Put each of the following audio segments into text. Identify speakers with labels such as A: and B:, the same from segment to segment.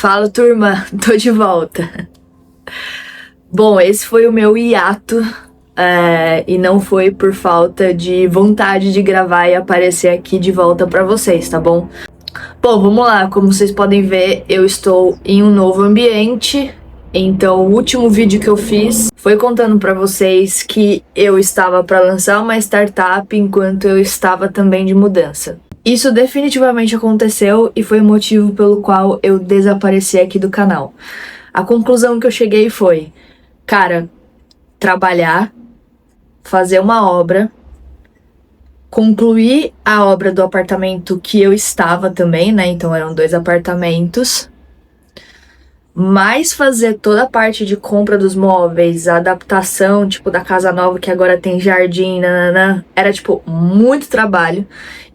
A: Fala, turma, tô de volta. Bom, esse foi o meu hiato, e não foi por falta de vontade de gravar e aparecer aqui de volta pra vocês, tá bom? Bom, vamos lá, como vocês podem ver, eu estou em um novo ambiente. Então, o último vídeo que eu fiz foi contando pra vocês que eu estava pra lançar uma startup enquanto eu estava também de mudança. Isso definitivamente aconteceu e foi o motivo pelo qual eu desapareci aqui do canal. A conclusão que eu cheguei foi, cara, trabalhar, fazer uma obra, concluir a obra do apartamento que eu estava também, né? Então eram 2 apartamentos, mais fazer toda a parte de compra dos móveis, a adaptação, tipo, da casa nova que agora tem jardim, nananã. Era, tipo, muito trabalho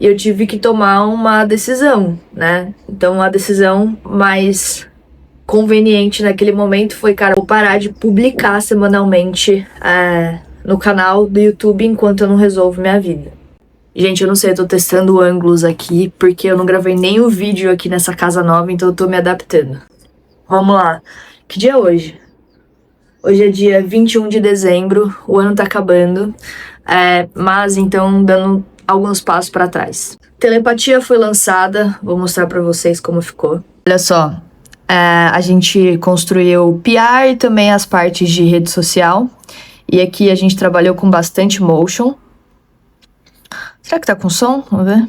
A: e eu tive que tomar uma decisão, né? Então a decisão mais conveniente naquele momento foi, cara, vou parar de publicar semanalmente no canal do YouTube enquanto eu não resolvo minha vida. Gente, eu não sei, eu tô testando ângulos aqui porque eu não gravei nenhum vídeo aqui nessa casa nova, então eu tô me adaptando. Vamos lá. Que dia é hoje? Hoje é dia 21 de dezembro, o ano tá acabando, mas então dando alguns passos pra trás. Telepatia foi lançada, vou mostrar pra vocês como ficou. Olha só, a gente construiu PR e também as partes de rede social. E aqui a gente trabalhou com bastante motion. Será que tá com som? Vamos ver.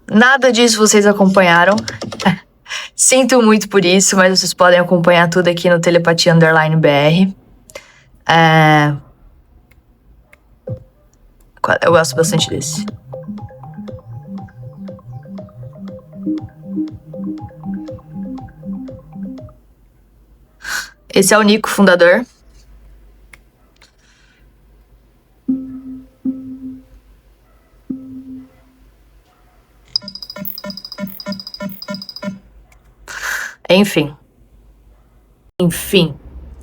A: Nada disso vocês acompanharam. Sinto muito por isso, mas vocês podem acompanhar tudo aqui no Telepatia_BR. Eu gosto bastante desse. Esse é o Nico, fundador. Enfim,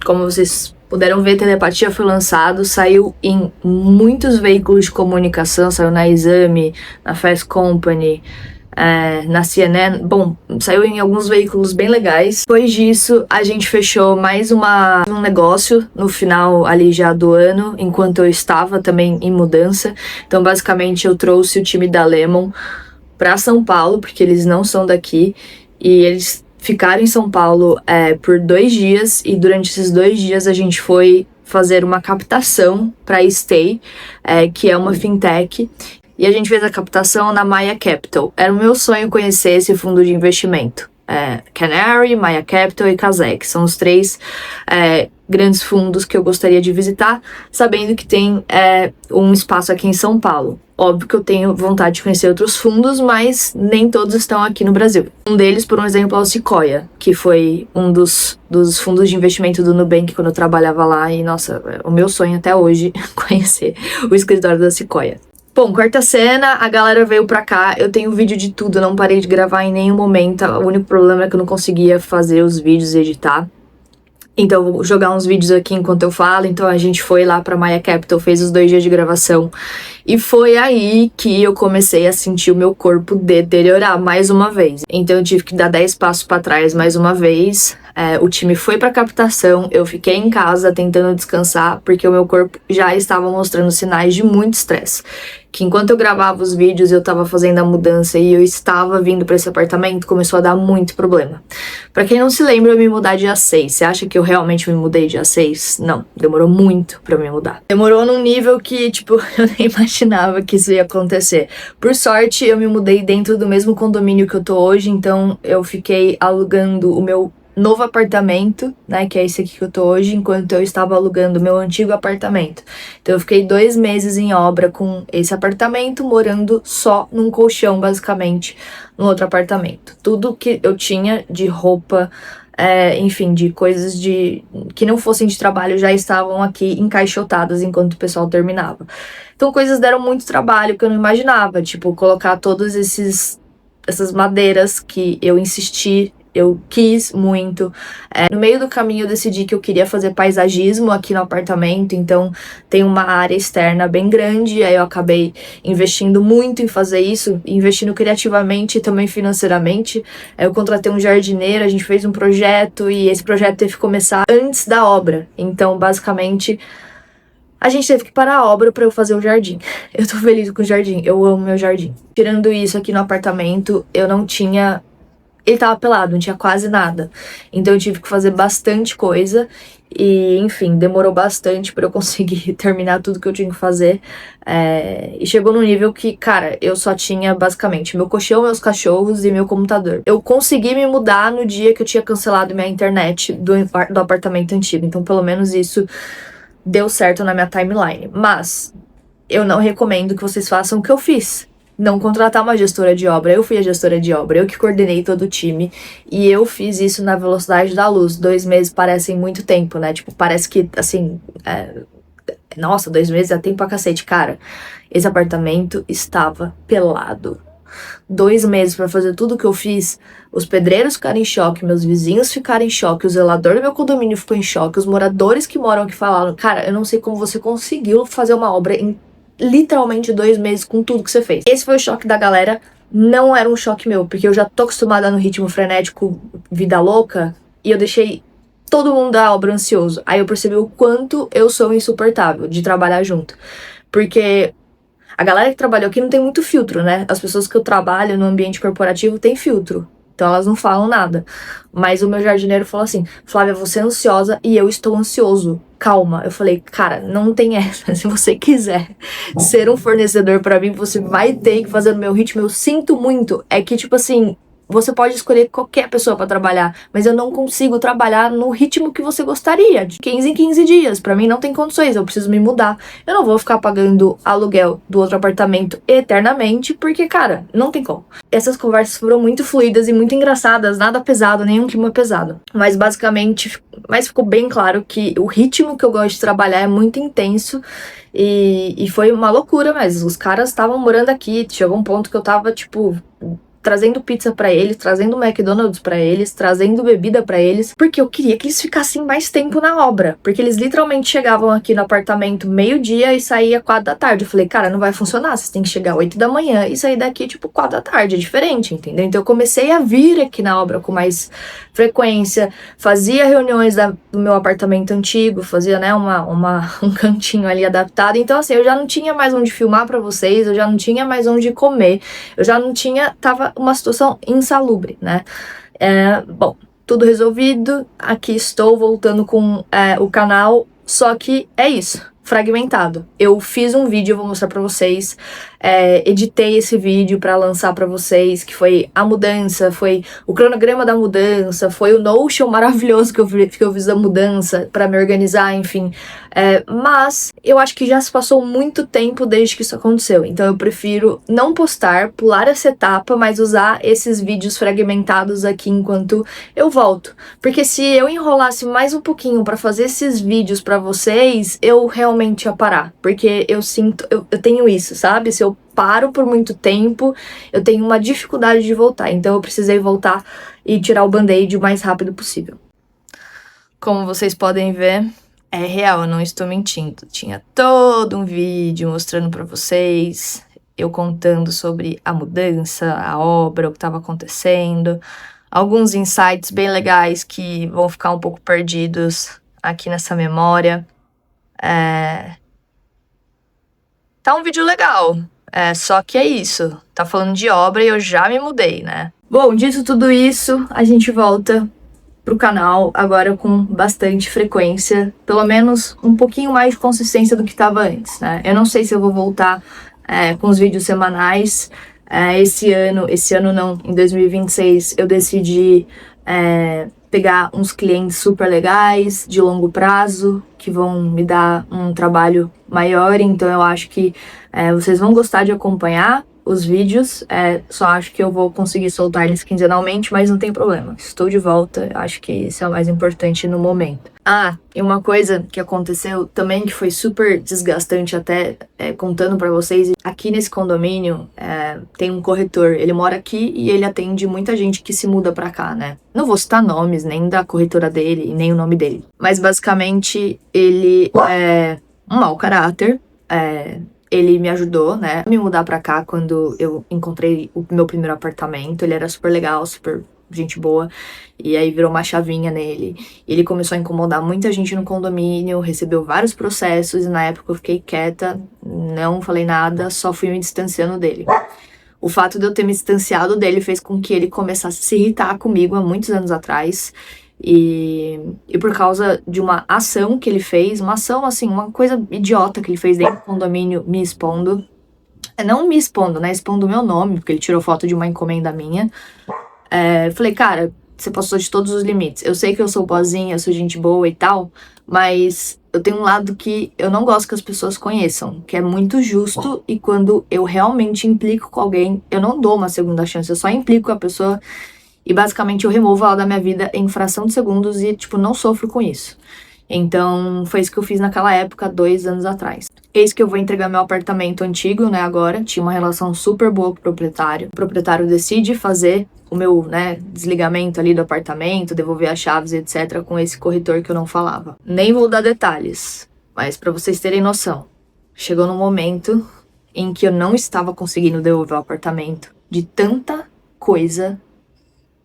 A: como vocês puderam ver, Telepatia foi lançado, saiu em muitos veículos de comunicação, saiu na Exame, na Fast Company, na CNN, bom, saiu em alguns veículos bem legais. Depois disso, a gente fechou mais um negócio no final ali já do ano, enquanto eu estava também em mudança. Então, basicamente, eu trouxe o time da Lemon para São Paulo, porque eles não são daqui, e eles ficaram em São Paulo por 2 dias, e durante esses 2 dias a gente foi fazer uma captação para a Stay, que é uma fintech, e a gente fez a captação na Maya Capital. Era o meu sonho conhecer esse fundo de investimento. Canary, Maya Capital e Kazek, são os 3 grandes fundos que eu gostaria de visitar, sabendo que tem um espaço aqui em São Paulo. Óbvio que eu tenho vontade de conhecer outros fundos, mas nem todos estão aqui no Brasil. Um deles, por um exemplo, é o Sequoia, que foi um dos fundos de investimento do Nubank quando eu trabalhava lá, e nossa, o meu sonho até hoje conhecer o escritório da Sequoia. Bom, quarta cena, a galera veio pra cá, eu tenho vídeo de tudo, não parei de gravar em nenhum momento, o único problema é que eu não conseguia fazer os vídeos e editar. Então eu vou jogar uns vídeos aqui enquanto eu falo. Então a gente foi lá pra Maya Capital, fez os 2 dias de gravação, e foi aí que eu comecei a sentir o meu corpo deteriorar mais uma vez. Então eu tive que dar 10 passos pra trás mais uma vez. O time foi pra captação, eu fiquei em casa tentando descansar, porque o meu corpo já estava mostrando sinais de muito estresse. Que enquanto eu gravava os vídeos, eu tava fazendo a mudança e eu estava vindo pra esse apartamento, começou a dar muito problema. Pra quem não se lembra, eu me mudar dia 6. Você acha que eu realmente me mudei dia 6? Não, demorou muito pra me mudar. Demorou num nível que, tipo, eu nem imaginava que isso ia acontecer. Por sorte, eu me mudei dentro do mesmo condomínio que eu tô hoje, então eu fiquei alugando o meu novo apartamento, né, que é esse aqui que eu tô hoje, enquanto eu estava alugando o meu antigo apartamento. Então eu fiquei 2 meses em obra com esse apartamento, morando só num colchão, basicamente, no outro apartamento. Tudo que eu tinha de roupa, enfim, de coisas que não fossem de trabalho já estavam aqui encaixotadas enquanto o pessoal terminava. Então coisas deram muito trabalho que eu não imaginava, tipo, colocar todos essas madeiras que eu insisti Eu quis muito. No meio do caminho eu decidi que eu queria fazer paisagismo aqui no apartamento, então tem uma área externa bem grande, aí eu acabei investindo muito em fazer isso, investindo criativamente e também financeiramente. Aí eu contratei um jardineiro, a gente fez um projeto e esse projeto teve que começar antes da obra. Então, basicamente, a gente teve que parar a obra pra eu fazer o jardim. Eu tô feliz com o jardim, eu amo meu jardim. Tirando isso aqui no apartamento, eu não tinha... Ele tava pelado, não tinha quase nada. Então eu tive que fazer bastante coisa. E, enfim, demorou bastante pra eu conseguir terminar tudo que eu tinha que fazer. E chegou num nível que, cara, eu só tinha basicamente meu colchão, meus cachorros e meu computador. Eu consegui me mudar no dia que eu tinha cancelado minha internet do apartamento antigo. Então, pelo menos isso deu certo na minha timeline. Mas eu não recomendo que vocês façam o que eu fiz. Não contratar uma gestora de obra. Eu fui a gestora de obra, eu que coordenei todo o time. E eu fiz isso na velocidade da luz. 2 meses parecem muito tempo, né? Tipo, parece que, assim... Nossa, 2 meses é tempo pra cacete. Cara, esse apartamento estava pelado. 2 meses pra fazer tudo que eu fiz. Os pedreiros ficaram em choque, meus vizinhos ficaram em choque, o zelador do meu condomínio ficou em choque, os moradores que moram aqui falaram, cara, eu não sei como você conseguiu fazer uma obra em literalmente 2 meses com tudo que você fez. Esse foi o choque da galera, não era um choque meu, porque eu já tô acostumada no ritmo frenético, vida louca, e eu deixei todo mundo da obra ansioso. Aí eu percebi o quanto eu sou insuportável de trabalhar junto. Porque a galera que trabalhou aqui não tem muito filtro, né? As pessoas que eu trabalho no ambiente corporativo têm filtro. Então elas não falam nada. Mas o meu jardineiro falou assim, Flávia, você é ansiosa e eu estou ansioso. Calma. Eu falei, cara, não tem essa. Se você quiser ser um fornecedor pra mim, você vai ter que fazer no meu ritmo. Eu sinto muito. É que, tipo assim, você pode escolher qualquer pessoa pra trabalhar, mas eu não consigo trabalhar no ritmo que você gostaria, de 15 em 15 dias. Pra mim não tem condições, eu preciso me mudar. Eu não vou ficar pagando aluguel do outro apartamento eternamente, porque, cara, não tem como. Essas conversas foram muito fluidas e muito engraçadas, nada pesado, nenhum clima pesado. Mas basicamente, ficou bem claro que o ritmo que eu gosto de trabalhar é muito intenso. E foi uma loucura, mas os caras estavam morando aqui, chegou um ponto que eu tava, tipo, trazendo pizza pra eles, trazendo McDonald's pra eles, trazendo bebida pra eles, porque eu queria que eles ficassem mais tempo na obra, porque eles literalmente chegavam aqui no apartamento meio-dia e saía 4 da tarde. Eu falei, cara, não vai funcionar, vocês têm que chegar 8 da manhã e sair daqui, tipo, 4 da tarde, é diferente, entendeu? Então eu comecei a vir aqui na obra com mais frequência, fazia reuniões do meu apartamento antigo, fazia, né, um cantinho ali adaptado, então assim, eu já não tinha mais onde filmar pra vocês, eu já não tinha mais onde comer, eu já não tinha, tava uma situação insalubre, né? Bom, tudo resolvido, aqui estou voltando com o canal, só que é isso, fragmentado. Eu fiz um vídeo, eu vou mostrar pra vocês, editei esse vídeo pra lançar pra vocês, que foi a mudança, foi o cronograma da mudança, foi o Notion maravilhoso que eu fiz da mudança pra me organizar, enfim. Mas eu acho que já se passou muito tempo desde que isso aconteceu, então eu prefiro não postar, pular essa etapa, mas usar esses vídeos fragmentados aqui enquanto eu volto. Porque se eu enrolasse mais um pouquinho pra fazer esses vídeos pra vocês, eu realmente ia parar, porque eu sinto, eu tenho isso, sabe? Se eu paro por muito tempo, eu tenho uma dificuldade de voltar, então eu precisei voltar e tirar o band-aid o mais rápido possível. Como vocês podem ver, é real, eu não estou mentindo. Tinha todo um vídeo mostrando pra vocês, eu contando sobre a mudança, a obra, o que estava acontecendo, alguns insights bem legais que vão ficar um pouco perdidos aqui nessa memória. Tá um vídeo legal, só que é isso, tá falando de obra e eu já me mudei, né? Bom, dito tudo isso, a gente volta pro canal agora com bastante frequência, pelo menos um pouquinho mais de consistência do que tava antes, né? Eu não sei se eu vou voltar com os vídeos semanais, esse ano não, em 2026 eu decidi pegar uns clientes super legais, de longo prazo, que vão me dar um trabalho maior, então eu acho que vocês vão gostar de acompanhar. os vídeos, só acho que eu vou conseguir soltar eles quinzenalmente, mas não tem problema. Estou de volta, acho que isso é o mais importante no momento. Ah, e uma coisa que aconteceu também que foi super desgastante até, contando pra vocês, aqui nesse condomínio tem um corretor, ele mora aqui e ele atende muita gente que se muda pra cá, né? Não vou citar nomes, nem da corretora dele, e nem o nome dele, mas basicamente ele é um mau caráter, ele me ajudou, né, a me mudar pra cá quando eu encontrei o meu primeiro apartamento. Ele era super legal, super gente boa, e aí virou uma chavinha nele. Ele começou a incomodar muita gente no condomínio, recebeu vários processos, e na época eu fiquei quieta, não falei nada, só fui me distanciando dele. O fato de eu ter me distanciado dele fez com que ele começasse a se irritar comigo há muitos anos atrás. E por causa de uma ação que ele fez, uma ação assim, uma coisa idiota que ele fez dentro do condomínio, me expondo. Não me expondo, né? Expondo o meu nome, porque ele tirou foto de uma encomenda minha. Falei, cara, você passou de todos os limites. Eu sei que eu sou boazinha, eu sou gente boa e tal, mas eu tenho um lado que eu não gosto que as pessoas conheçam, que é muito justo, e quando eu realmente implico com alguém, eu não dou uma segunda chance, eu só implico com a pessoa. E basicamente eu removo ela da minha vida em fração de segundos e, tipo, não sofro com isso. Então, foi isso que eu fiz naquela época, 2 anos atrás. Eis que eu vou entregar meu apartamento antigo, né, agora. Tinha uma relação super boa com o proprietário. O proprietário decide fazer o meu, né, desligamento ali do apartamento, devolver as chaves, etc., com esse corretor que eu não falava. Nem vou dar detalhes, mas pra vocês terem noção, chegou num momento em que eu não estava conseguindo devolver o apartamento de tanta coisa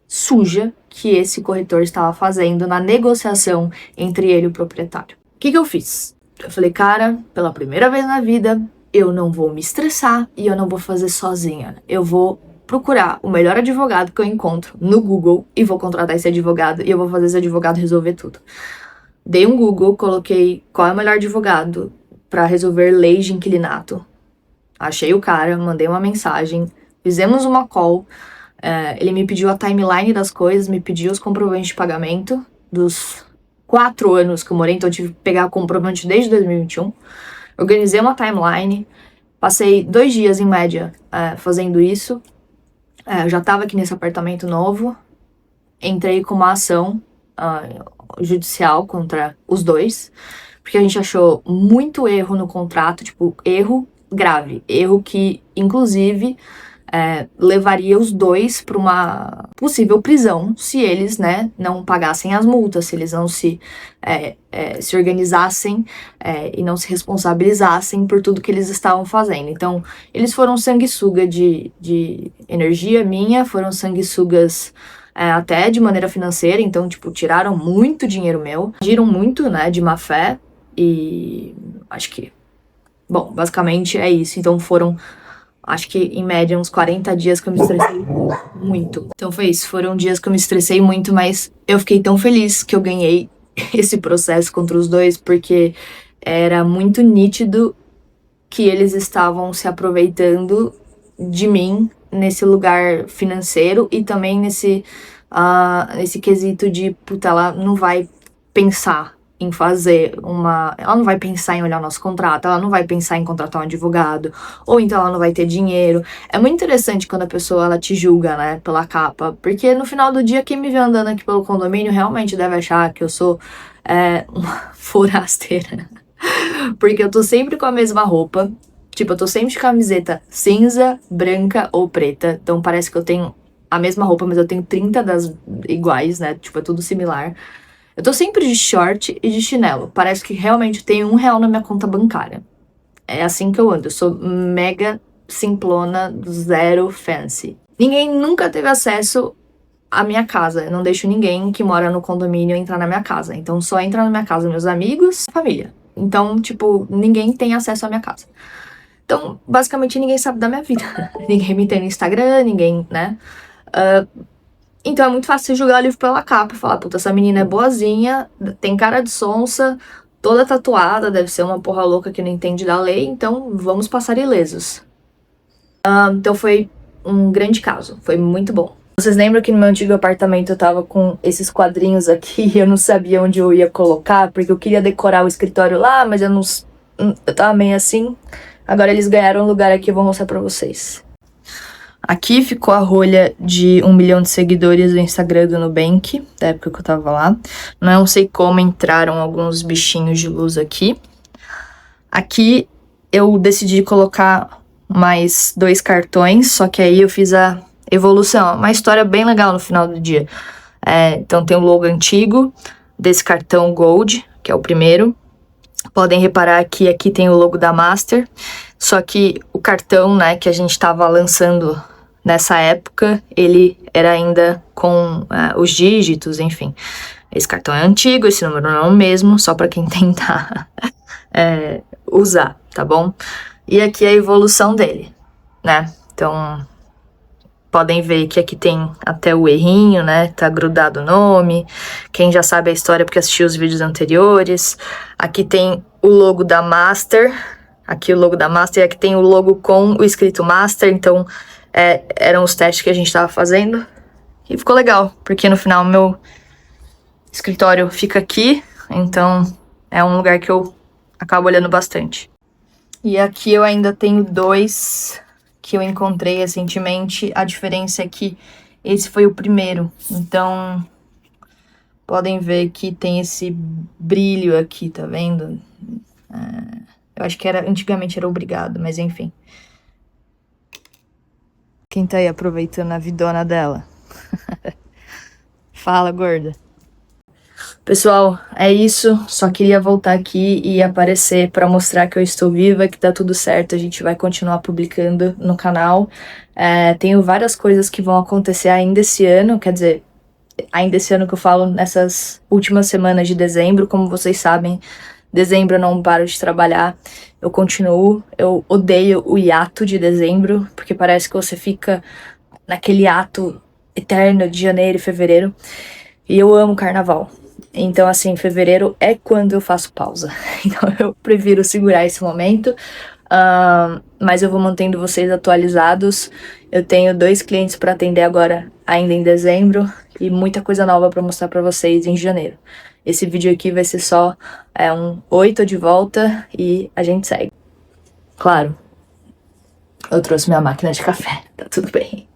A: suja que esse corretor estava fazendo na negociação entre ele e o proprietário. O que eu fiz? Eu falei, cara, pela primeira vez na vida, eu não vou me estressar e eu não vou fazer sozinha. Eu vou procurar o melhor advogado que eu encontro no Google e vou contratar esse advogado e eu vou fazer esse advogado resolver tudo. Dei um Google, coloquei qual é o melhor advogado para resolver leis de inquilinato. Achei o cara, mandei uma mensagem, fizemos uma call. Ele me pediu a timeline das coisas, me pediu os comprovantes de pagamento dos 4 anos que eu morei, então eu tive que pegar comprovante desde 2021. Organizei uma timeline, passei 2 dias em média fazendo isso. Eu já estava aqui nesse apartamento novo, entrei com uma ação judicial contra os dois, porque a gente achou muito erro no contrato, tipo, erro grave, erro que, inclusive, levaria os dois para uma possível prisão se eles, né, não pagassem as multas, se eles não se organizassem e não se responsabilizassem por tudo que eles estavam fazendo. Então, eles foram sanguessuga de energia minha, foram sanguessugas até de maneira financeira, então, tipo, tiraram muito dinheiro meu, agiram muito, né, de má fé, e acho que, bom, basicamente é isso. Então foram, acho que em média, uns 40 dias que eu me estressei muito. Então foi isso, foram dias que eu me estressei muito, mas eu fiquei tão feliz que eu ganhei esse processo contra os dois, porque era muito nítido que eles estavam se aproveitando de mim nesse lugar financeiro e também nesse quesito de, puta, ela não vai pensar em fazer ela não vai pensar em olhar o nosso contrato, ela não vai pensar em contratar um advogado, ou então ela não vai ter dinheiro. É muito interessante quando a pessoa, ela te julga, né, pela capa, porque no final do dia, quem me vê andando aqui pelo condomínio realmente deve achar que eu sou uma forasteira, porque eu tô sempre com a mesma roupa, tipo, eu tô sempre de camiseta cinza, branca ou preta, então parece que eu tenho a mesma roupa, mas eu tenho 30 das iguais, né, tipo, é tudo similar. Eu tô sempre de short e de chinelo. Parece que realmente tem R$1 na minha conta bancária. É assim que eu ando. Eu sou mega simplona, zero fancy. Ninguém nunca teve acesso à minha casa. Eu não deixo ninguém que mora no condomínio entrar na minha casa. Então só entra na minha casa meus amigos, família. Então, tipo, ninguém tem acesso à minha casa. Então, basicamente, ninguém sabe da minha vida. Ninguém me tem no Instagram, ninguém, né? Então é muito fácil você julgar o livro pela capa e falar, puta, essa menina é boazinha, tem cara de sonsa, toda tatuada, deve ser uma porra louca que não entende da lei, então vamos passar ilesos. Então foi um grande caso, foi muito bom. Vocês lembram que no meu antigo apartamento eu tava com esses quadrinhos aqui e eu não sabia onde eu ia colocar, porque eu queria decorar o escritório lá, mas eu tava meio assim. Agora eles ganharam um lugar aqui, eu vou mostrar pra vocês. Aqui ficou a rolha de 1 milhão de seguidores do Instagram do Nubank, da época que eu tava lá. Não sei como entraram alguns bichinhos de luz aqui. Aqui eu decidi colocar mais 2 cartões, só que aí eu fiz a evolução. Uma história bem legal no final do dia. Então tem o logo antigo desse cartão Gold, que é o primeiro. Podem reparar que aqui tem o logo da Master, só que o cartão, né, que a gente estava lançando nessa época, ele era ainda com os dígitos, enfim. Esse cartão é antigo, esse número não é o mesmo, só para quem tentar usar, tá bom? E aqui é a evolução dele, né? Então, podem ver que aqui tem até o errinho, né? Tá grudado o nome. Quem já sabe a história porque assistiu os vídeos anteriores. Aqui tem o logo da Master. Aqui o logo da Master. E aqui tem o logo com o escrito Master. Então, eram os testes que a gente tava fazendo. E ficou legal, porque no final meu escritório fica aqui. Então, é um lugar que eu acabo olhando bastante. E aqui eu ainda tenho 2... que eu encontrei recentemente. A diferença é que esse foi o primeiro. Então, podem ver que tem esse brilho aqui, tá vendo? Eu acho que antigamente era obrigado, mas enfim. Quem tá aí aproveitando a vidona dela? Fala, gorda. Pessoal, é isso. Só queria voltar aqui e aparecer para mostrar que eu estou viva, que tá tudo certo. A gente vai continuar publicando no canal. Tenho várias coisas que vão acontecer ainda esse ano, quer dizer, ainda esse ano que eu falo, nessas últimas semanas de dezembro. Como vocês sabem, dezembro eu não paro de trabalhar, eu continuo. Eu odeio o hiato de dezembro, porque parece que você fica naquele ato eterno de janeiro e fevereiro. E eu amo carnaval. Então, assim, fevereiro é quando eu faço pausa. Então, eu prefiro segurar esse momento. Mas eu vou mantendo vocês atualizados. Eu tenho 2 clientes para atender agora, ainda em dezembro. E muita coisa nova para mostrar para vocês em janeiro. Esse vídeo aqui vai ser só um oi, tô de volta e a gente segue. Claro, eu trouxe minha máquina de café. Tá tudo bem.